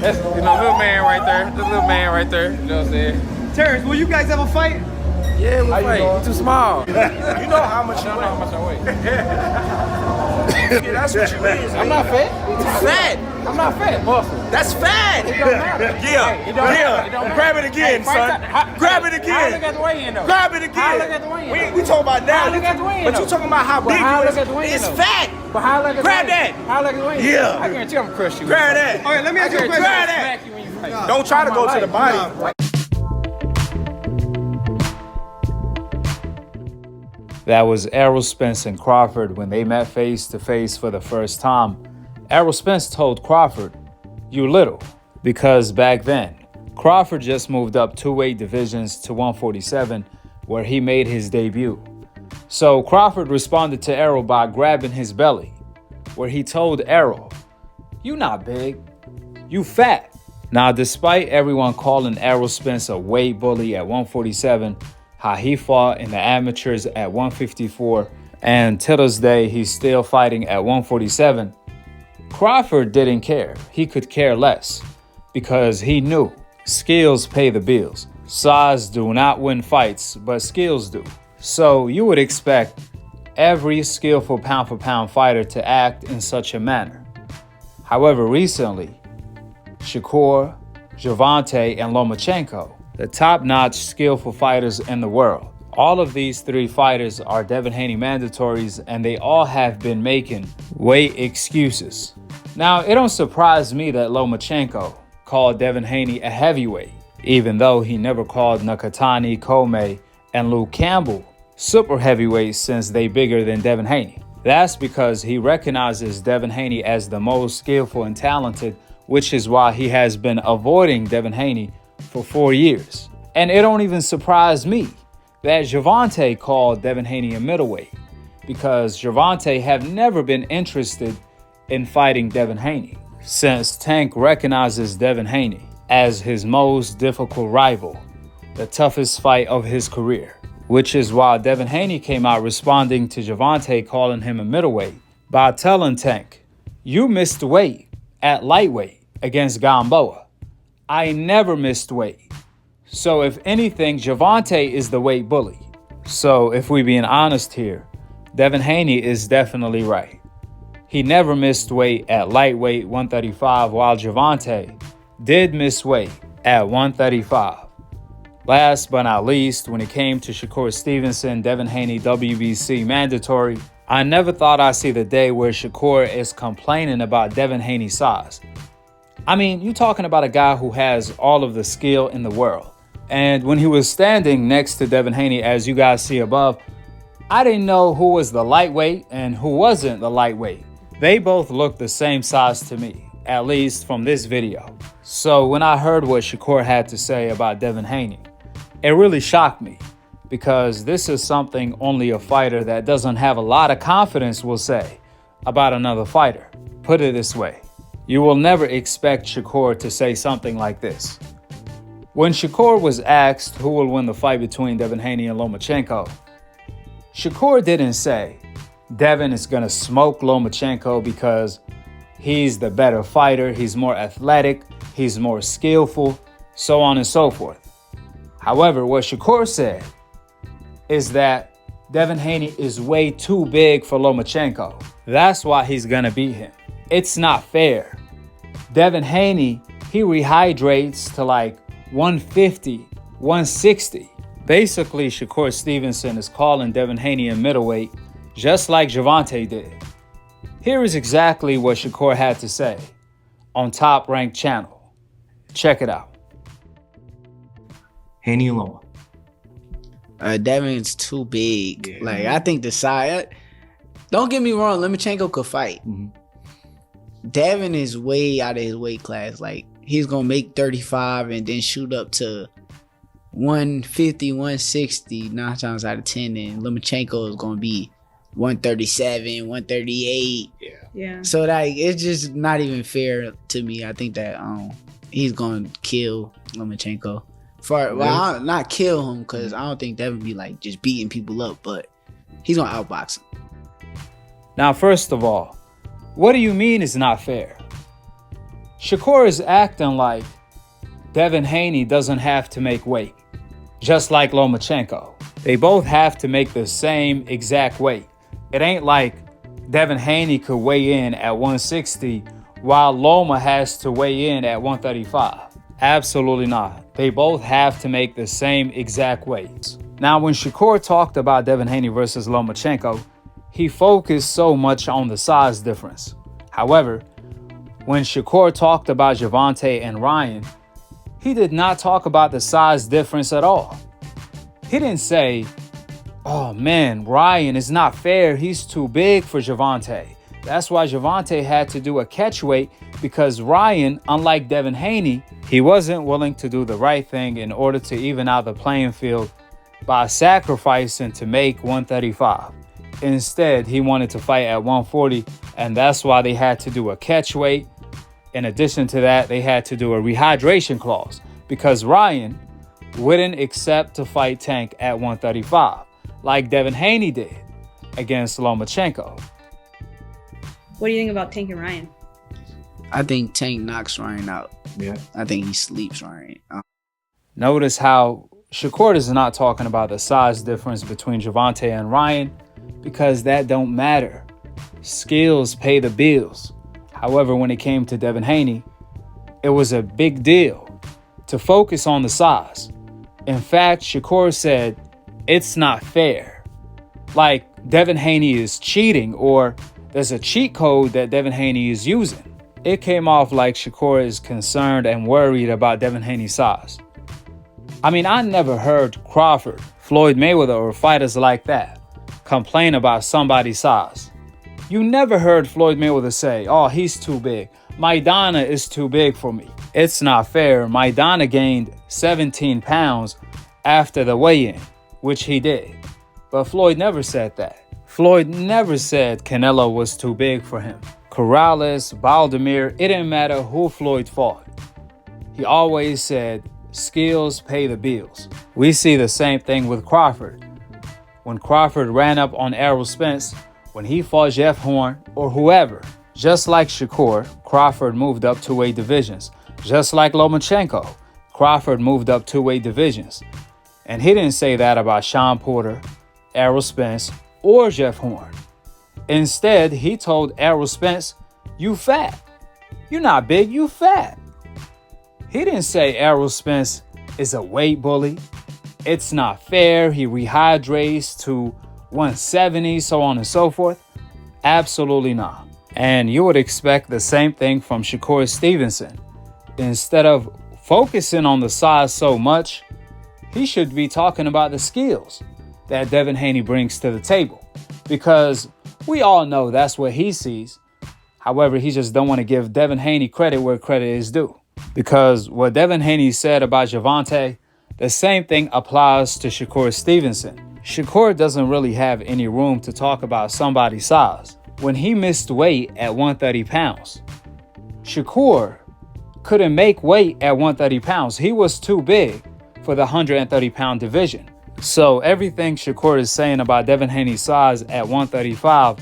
That's, little man right there. The little man right there. You know what I'm saying? Terrence, will you guys ever fight? Yeah, we'll fight. You're too small. You know how much I don't know how much I weigh. Yeah, that's what you is. I'm not fat. Fat. I'm not fat. Muscle. That's fat. It don't matter. Yeah. It don't matter. It don't matter. Grab it again, son. Grab it How I again. look at the weigh-in though? Grab it again. How I look at the weigh-in We talking about now. How I look at the weigh-in But you though? talking about how But big how I you look at the is. weigh-in It's though? fat. But how I look at Grab the weigh-in? that. How I look at the weigh-in? Yeah. I guarantee I'm gonna crush you. Grab that. All right, let me ask you a question. Grab that. Smack you when you fight. Don't try to go to the body. That was Errol Spence and Crawford when they met face to face for the first time. Errol Spence told Crawford, "You little," because back then, Crawford just moved up 2 weight divisions to 147, where he made his debut. So Crawford responded to Errol by grabbing his belly, where he told Errol, "You not big, you fat." Now, despite everyone calling Errol Spence a weight bully at 147, how he fought in the amateurs at 154, and to this day, he's still fighting at 147, Crawford didn't care. He could care less because he knew skills pay the bills. Size do not win fights, but skills do. So you would expect every skillful pound-for-pound fighter to act in such a manner. However, recently, Shakur, Gervonta, and Lomachenko, the top-notch skillful fighters in the world. All of these 3 fighters are Devin Haney mandatories, and they all have been making weight excuses. Now, it don't surprise me that Lomachenko called Devin Haney a heavyweight, even though he never called Nakatani, Kome, and Luke Campbell super heavyweights since they bigger than Devin Haney. That's because he recognizes Devin Haney as the most skillful and talented, which is why he has been avoiding Devin Haney for 4 years. And it don't even surprise me that Gervonta called Devin Haney a middleweight, because Gervonta have never been interested in fighting Devin Haney, since Tank recognizes Devin Haney as his most difficult rival, the toughest fight of his career, which is why Devin Haney came out responding to Gervonta calling him a middleweight by telling Tank, "You missed weight at lightweight against Gamboa. I never missed weight. So if anything, Gervonta is the weight bully." So if we being honest here, Devin Haney is definitely right. He never missed weight at lightweight 135, while Gervonta did miss weight at 135. Last but not least, when it came to Shakur Stevenson, Devin Haney WBC mandatory, I never thought I'd see the day where Shakur is complaining about Devin Haney's size. I mean, you're talking about a guy who has all of the skill in the world. And when he was standing next to Devin Haney, as you guys see above, I didn't know who was the lightweight and who wasn't the lightweight. They both looked the same size to me, at least from this video. So when I heard what Shakur had to say about Devin Haney, it really shocked me, because this is something only a fighter that doesn't have a lot of confidence will say about another fighter. Put it this way, you will never expect Shakur to say something like this. When Shakur was asked who will win the fight between Devin Haney and Lomachenko, Shakur didn't say Devin is going to smoke Lomachenko because he's the better fighter, he's more athletic, he's more skillful, so on and so forth. However, what Shakur said is that Devin Haney is way too big for Lomachenko. That's why he's going to beat him. It's not fair. Devin Haney, he rehydrates to like 150, 160. Basically, Shakur Stevenson is calling Devin Haney a middleweight, just like Gervonta did. Here is exactly what Shakur had to say on Top Rank Channel. Check it out. Haney and Loma. Devin's too big. Yeah. Like, I think the size. Don't get me wrong, Lomachenko could fight. Mm-hmm. Devin is way out of his weight class. Like, he's gonna make 35 and then shoot up to 150, 160 9 times out of 10, and Lomachenko is gonna be 137, 138. Yeah. So like, it's just not even fair to me. I think that he's gonna kill Lomachenko. Not kill him, because I don't think Devin be like just beating people up, but he's gonna outbox him. Now, first of all, what do you mean it's not fair? Shakur is acting like Devin Haney doesn't have to make weight, just like Lomachenko. They both have to make the same exact weight. It ain't like Devin Haney could weigh in at 160 while Loma has to weigh in at 135. Absolutely not. They both have to make the same exact weights. Now, when Shakur talked about Devin Haney versus Lomachenko, he focused so much on the size difference. However, when Shakur talked about Gervonta and Ryan, he did not talk about the size difference at all. He didn't say, oh man, Ryan is not fair. He's too big for Gervonta. That's why Gervonta had to do a catch weight, because Ryan, unlike Devin Haney, he wasn't willing to do the right thing in order to even out the playing field by sacrificing to make 135. Instead, he wanted to fight at 140, and that's why they had to do a catch weight. In addition to that, they had to do a rehydration clause because Ryan wouldn't accept to fight Tank at 135 like Devin Haney did against Lomachenko. What do you think about Tank and Ryan? I think Tank knocks Ryan out. Yeah. I think he sleeps Ryan. Notice how Shakur is not talking about the size difference between Gervonta and Ryan because that don't matter. Skills pay the bills. However, when it came to Devin Haney, it was a big deal to focus on the size. In fact, Shakur said, it's not fair. Like Devin Haney is cheating or there's a cheat code that Devin Haney is using. It came off like Shakur is concerned and worried about Devin Haney's size. I mean, I never heard Crawford, Floyd Mayweather, or fighters like that complain about somebody's size. You never heard Floyd Mayweather say, oh, he's too big. Maidana is too big for me. It's not fair. Maidana gained 17 pounds after the weigh-in, which he did. But Floyd never said that. Floyd never said Canelo was too big for him. Corrales, Baldomir, it didn't matter who Floyd fought. He always said, skills pay the bills. We see the same thing with Crawford. When Crawford ran up on Errol Spence, when he fought Jeff Horn or whoever, just like Shakur, Crawford moved up 2 weight divisions. Just like Lomachenko, Crawford moved up 2 weight divisions. And he didn't say that about Sean Porter, Errol Spence, or Jeff Horn. Instead, he told Errol Spence, you fat. You're not big, you fat. He didn't say Errol Spence is a weight bully. It's not fair. He rehydrates to 170, so on and so forth. Absolutely not. And you would expect the same thing from Shakur Stevenson. Instead of focusing on the size so much, he should be talking about the skills that Devin Haney brings to the table. Because we all know that's what he sees. However, he just don't want to give Devin Haney credit where credit is due. Because what Devin Haney said about Gervonta, the same thing applies to Shakur Stevenson. Shakur doesn't really have any room to talk about somebody's size. When he missed weight at 130 pounds, Shakur couldn't make weight at 130 pounds. He was too big for the 130-pound division. So everything Shakur is saying about Devin Haney's size at 135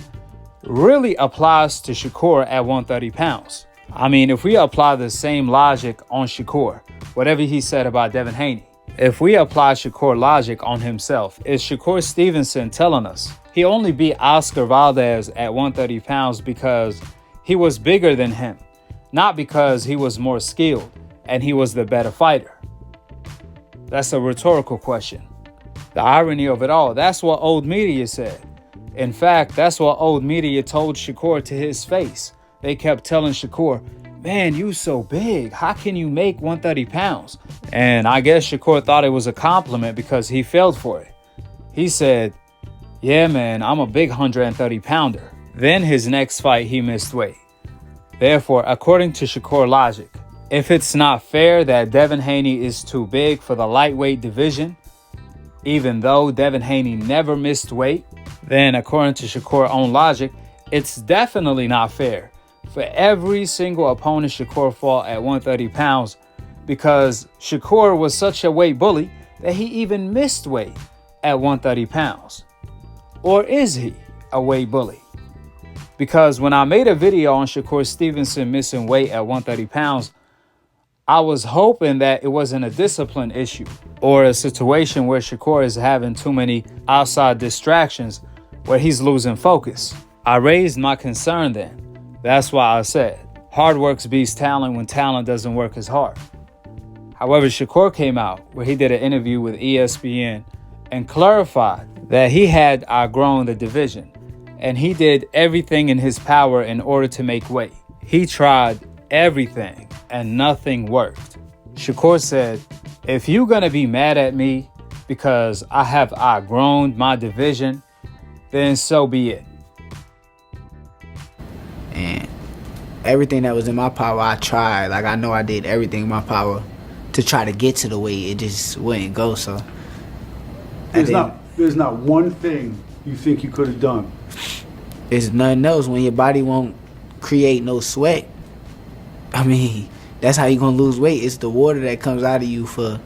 really applies to Shakur at 130 pounds. I mean, if we apply the same logic on Shakur, whatever he said about Devin Haney, if we apply Shakur logic on himself, is Shakur Stevenson telling us he only beat Oscar Valdez at 130 pounds because he was bigger than him, not because he was more skilled and he was the better fighter? That's a rhetorical question. The irony of it all, that's what old media said. In fact, that's what old media told Shakur to his face. They kept telling Shakur, man, you so big. How can you make 130 pounds? And I guess Shakur thought it was a compliment because he fell for it. He said, yeah, man, I'm a big 130 pounder. Then his next fight, he missed weight. Therefore, according to Shakur logic, if it's not fair that Devin Haney is too big for the lightweight division, even though Devin Haney never missed weight, then according to Shakur's own logic, it's definitely not fair for every single opponent Shakur fought at 130 pounds because Shakur was such a weight bully that he even missed weight at 130 pounds. Or is he a weight bully? Because when I made a video on Shakur Stevenson missing weight at 130 pounds, I was hoping that it wasn't a discipline issue or a situation where Shakur is having too many outside distractions where he's losing focus. I raised my concern then. That's why I said, hard work beats talent when talent doesn't work as hard. However, Shakur came out where he did an interview with ESPN and clarified that he had outgrown the division and he did everything in his power in order to make weight. He tried everything and nothing worked. Shakur said, if you're gonna be mad at me because I have outgrown my division, then so be it. And everything that was in my power, I tried. Like, I know I did everything in my power to try to get to the weight. It just wouldn't go, so. There's not one thing you think you could have done. There's nothing else. When your body won't create no sweat, I mean, that's how you're going to lose weight. It's the water that comes out of you for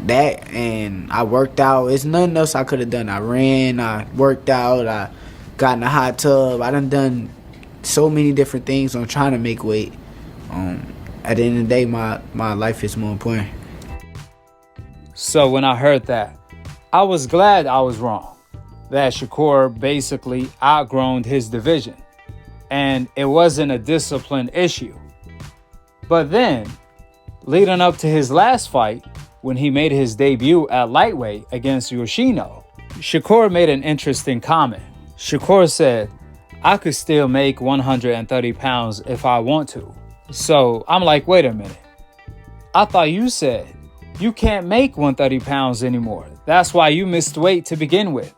that. And I worked out. There's nothing else I could have done. I ran, I worked out, I got in the hot tub. I done so many different things on trying to make weight. At the end of the day, my life is more important. So when I heard that, I was glad I was wrong. That Shakur basically outgrown his division. And it wasn't a discipline issue. But then, leading up to his last fight, when he made his debut at lightweight against Yoshino, Shakur made an interesting comment. Shakur said, I could still make 130 pounds if I want to. So I'm like, wait a minute. I thought you said you can't make 130 pounds anymore. That's why you missed weight to begin with,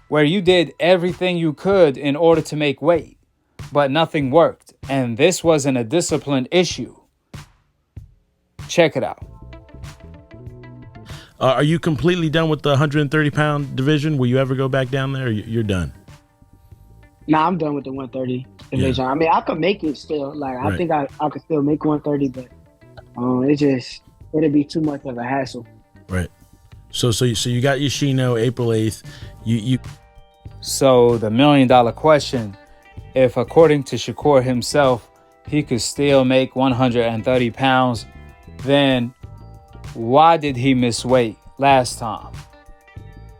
where you did everything you could in order to make weight, but nothing worked. And this wasn't a discipline issue. Check it out. Are you completely done with the 130-pound division? Will you ever go back down there? Or you're done? Nah, I'm done with the 130 division. Yeah. I mean, I could make it still. Like, right. I think I could still make 130, but it'd be too much of a hassle. Right. So you got Yoshino April 8th. So the $1 million question, if according to Shakur himself, he could still make 130 pounds, then why did he miss weight last time?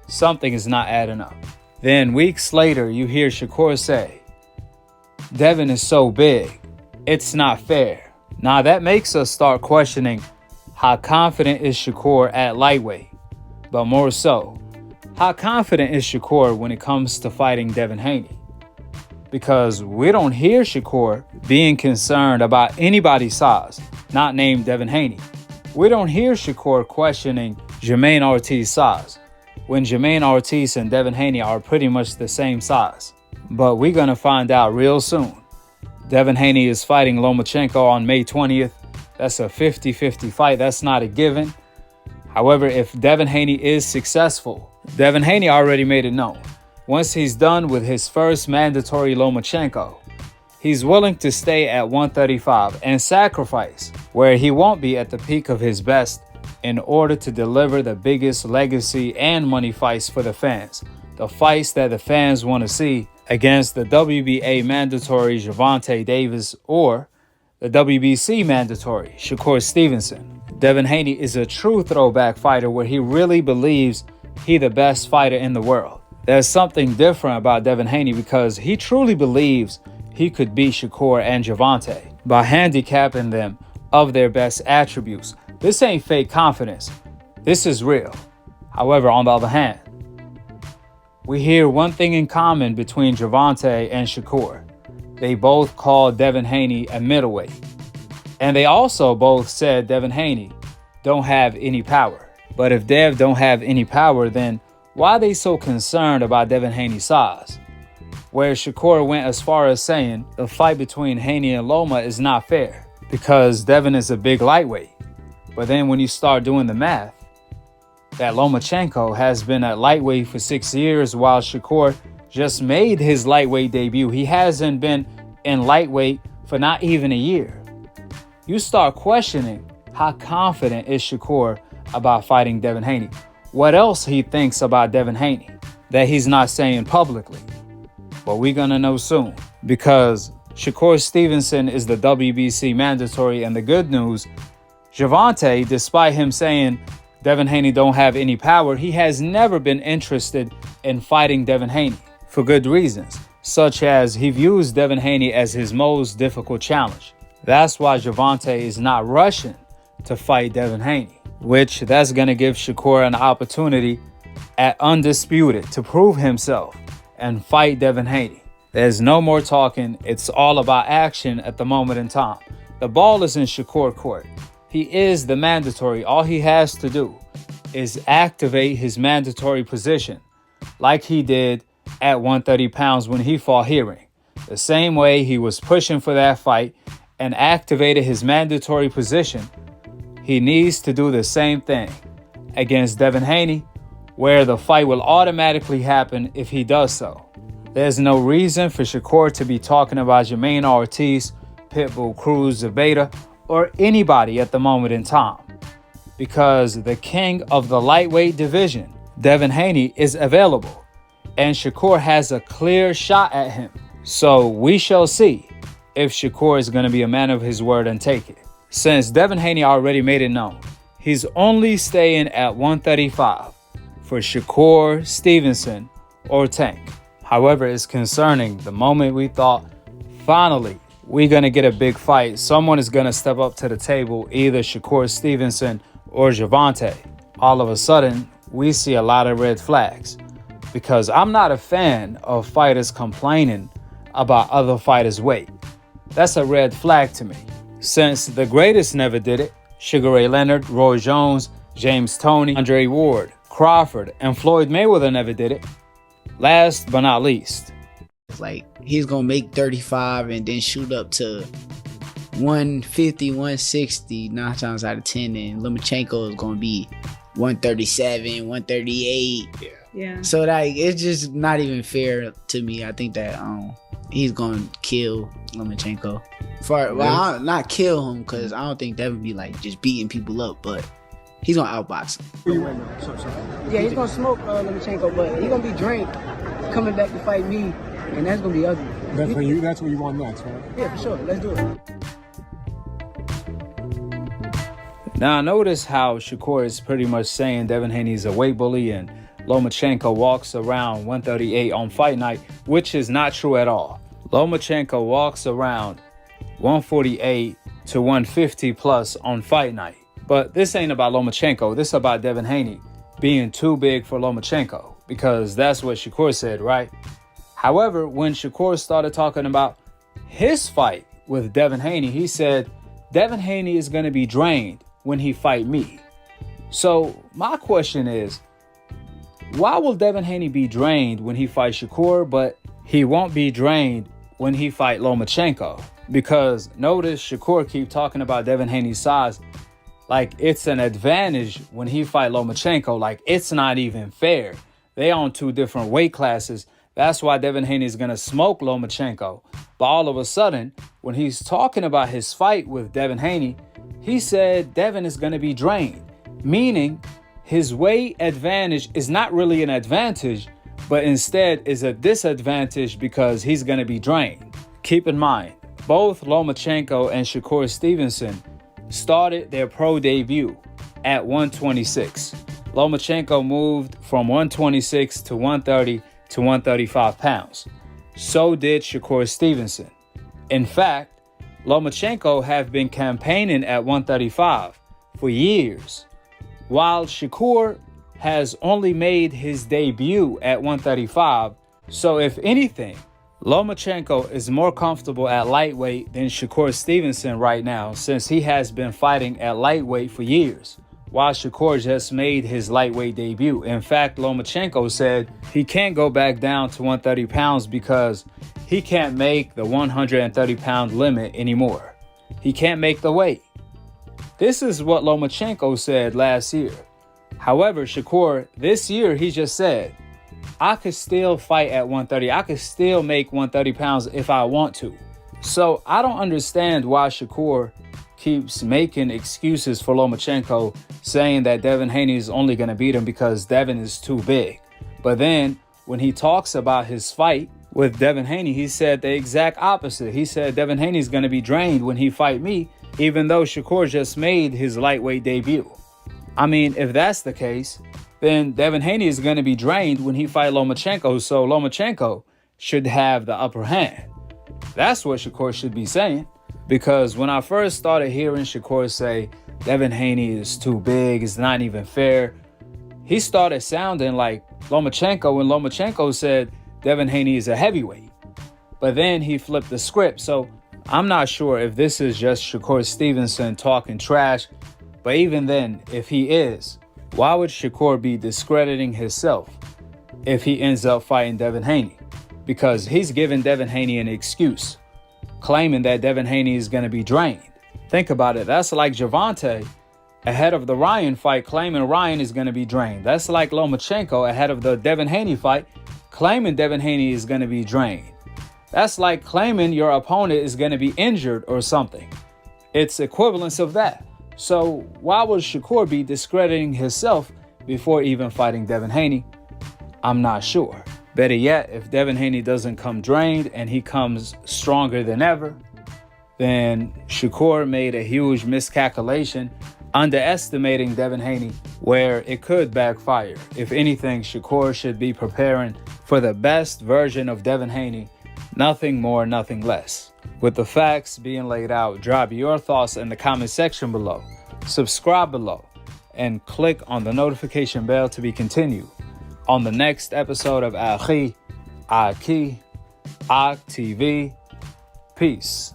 Something is not adding up. Then weeks later, you hear Shakur say, Devin is so big, it's not fair. Now that makes us start questioning how confident is Shakur at lightweight, but more so, how confident is Shakur when it comes to fighting Devin Haney? Because we don't hear Shakur being concerned about anybody's size, not named Devin Haney. We don't hear Shakur questioning Jermaine Ortiz's size, when Jermaine Ortiz and Devin Haney are pretty much the same size. But we're going to find out real soon. Devin Haney is fighting Lomachenko on May 20th. That's a 50-50 fight. That's not a given. However, if Devin Haney is successful, Devin Haney already made it known. Once he's done with his first mandatory Lomachenko, he's willing to stay at 135 and sacrifice where he won't be at the peak of his best in order to deliver the biggest legacy and money fights for the fans. The fights that the fans want to see against the WBA mandatory Gervonta Davis or the WBC mandatory Shakur Stevenson. Devin Haney is a true throwback fighter where he really believes he's the best fighter in the world. There's something different about Devin Haney because he truly believes he could beat Shakur and Gervonta by handicapping them of their best attributes. This ain't fake confidence. This is real. However, on the other hand, we hear one thing in common between Gervonta and Shakur. They both called Devin Haney a middleweight. And they also both said Devin Haney don't have any power. But if Dev don't have any power, then why are they so concerned about Devin Haney's size? Where Shakur went as far as saying the fight between Haney and Loma is not fair because Devin is a big lightweight. But then when you start doing the math, that Lomachenko has been at lightweight for 6 years while Shakur just made his lightweight debut. He hasn't been in lightweight for not even a year. You start questioning how confident is Shakur about fighting Devin Haney. What else he thinks about Devin Haney that he's not saying publicly. but we're gonna know soon because Shakur Stevenson is the WBC mandatory, and the good news, Gervonta, despite him saying Devin Haney don't have any power, he has never been interested in fighting Devin Haney for good reasons, such as he views Devin Haney as his most difficult challenge. That's why Gervonta is not rushing to fight Devin Haney, which that's going to give Shakur an opportunity at Undisputed to prove himself and fight Devin Haney. There's no more talking. It's all about action at the moment in time. The ball is in Shakur court. He is the mandatory. All he has to do is activate his mandatory position like he did at 130 pounds when he fought Hearing. The same way he was pushing for that fight and activated his mandatory position, he needs to do the same thing against Devin Haney, where the fight will automatically happen if he does so. There's no reason for Shakur to be talking about Jermaine Ortiz, Pitbull Cruz, Zepeda, or anybody at the moment in time, because the king of the lightweight division, Devin Haney, is available, and Shakur has a clear shot at him. So we shall see if Shakur is going to be a man of his word and take it. Since Devin Haney already made it known, he's only staying at 135 for Shakur Stevenson or Tank. However, it's concerning the moment we thought, finally, we're going to get a big fight. Someone is going to step up to the table, either Shakur Stevenson or Gervonta. All of a sudden, we see a lot of red flags, because I'm not a fan of fighters complaining about other fighters' weight. That's a red flag to me. Since the greatest never did it, Sugar Ray Leonard, Roy Jones, James Toney, Andre Ward, Crawford, and Floyd Mayweather never did it. Last but not least, It's like he's going to make 35 and then shoot up to 150, 160, 9 times out of 10. And Lomachenko is going to be 137, 138. Yeah. So like it's just not even fair to me. I think that he's going to kill Lomachenko. Not kill him, because I don't think that would be like just beating people up, but he's going to outbox him. Yeah, he's gonna smoke Lomachenko, but he's gonna be drained coming back to fight me, and that's gonna be ugly. That's what you want next, right? Yeah, for sure. Let's do it. Now, notice how Shakur is pretty much saying Devin Haney's a weight bully and Lomachenko walks around 138 on fight night, which is not true at all. Lomachenko walks around 148 to 150 plus on fight night. But this ain't about Lomachenko. This is about Devin Haney being too big for Lomachenko, because that's what Shakur said, right? However, when Shakur started talking about his fight with Devin Haney, he said Devin Haney is going to be drained when he fight me. So my question is, why will Devin Haney be drained when he fights Shakur, but he won't be drained when he fight Lomachenko? Because notice Shakur keep talking about Devin Haney's size like it's an advantage when he fight Lomachenko. Like it's not even fair. They on two different weight classes. That's why Devin Haney is going to smoke Lomachenko. But all of a sudden, when he's talking about his fight with Devin Haney, he said Devin is going to be drained, meaning his weight advantage is not really an advantage, but instead is a disadvantage because he's going to be drained. Keep in mind, both Lomachenko and Shakur Stevenson started their pro debut at 126. Lomachenko moved from 126 to 130 to 135 pounds. So did Shakur Stevenson. In fact, Lomachenko have been campaigning at 135 for years, while Shakur has only made his debut at 135. So if anything, Lomachenko is more comfortable at lightweight than Shakur Stevenson right now, since he has been fighting at lightweight for years, while Shakur just made his lightweight debut. In fact, Lomachenko said he can't go back down to 130 pounds because he can't make the 130-pound limit anymore. He can't make the weight. This is what Lomachenko said last year. However, Shakur, this year, he just said, I could still fight at 130. I could still make 130 pounds if I want to. So I don't understand why Shakur keeps making excuses for Lomachenko, saying that Devin Haney is only going to beat him because Devin is too big. But then when he talks about his fight With Devin Haney, he said the exact opposite. He said Devin Haney's going to be drained when he fight me, even though Shakur just made his lightweight debut. I mean, if that's the case, then Devin Haney is going to be drained when he fight Lomachenko, so Lomachenko should have the upper hand. That's what Shakur should be saying. Because when I first started hearing Shakur say Devin Haney is too big, it's not even fair, he started sounding like Lomachenko when Lomachenko said Devin Haney is a heavyweight. But then he flipped the script. So I'm not sure if this is just Shakur Stevenson talking trash. But even then, if he is, why would Shakur be discrediting himself if he ends up fighting Devin Haney? Because he's giving Devin Haney an excuse, claiming that Devin Haney is going to be drained. Think about it. That's like Gervonta ahead of the Ryan fight, claiming Ryan is going to be drained. That's like Lomachenko ahead of the Devin Haney fight, claiming Devin Haney is going to be drained. That's like claiming your opponent is going to be injured or something. It's equivalence of that. So why would Shakur be discrediting himself before even fighting Devin Haney? I'm not sure. Better yet, if Devin Haney doesn't come drained and he comes stronger than ever, then Shakur made a huge miscalculation, underestimating Devin Haney, where it could backfire. If anything, Shakur should be preparing for the best version of Devin Haney, nothing more, nothing less. With the facts being laid out, drop your thoughts in the comment section below, subscribe below, and click on the notification bell to be continued on the next episode of Akhi, TV. Peace.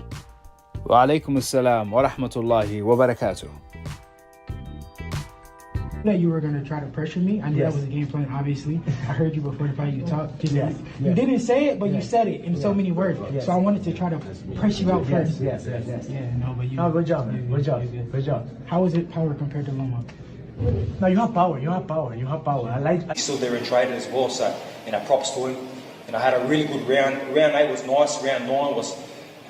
Wa alaikum assalam wa rahmatullahi wa barakatuh. That you were going to try to pressure me. I knew that was a game plan, obviously. I heard you before the fight, you talked. You didn't say it, but you said it in so many words. So I wanted to try to press you out first. Yes. Yeah, no, but you... No, good job, man. Good job. How is it power compared to Loma? No, you have power. I like... He's still there and tried it as well, so, and I props to him. And I had a really good round. Round 8 was nice. Round 9 was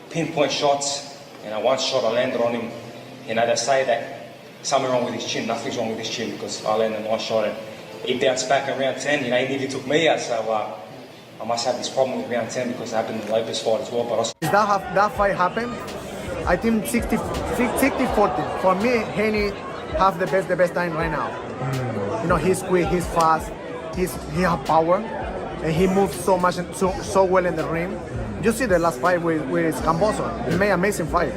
pinpoint shots. And one shot I landed on him. And they say that something wrong with his chin. Nothing's wrong with his chin because I landed a nice shot. And he bounced back in round 10. He nearly took me out. So I must have this problem with round 10 because it happened in the Lopez fight as well. But that fight happened, I think 60-40. For me, Haney have the best time right now. You know, he's quick, he's fast, he has power, and he moves so much, so well in the ring. You see the last fight with Camboso. He made an amazing fight.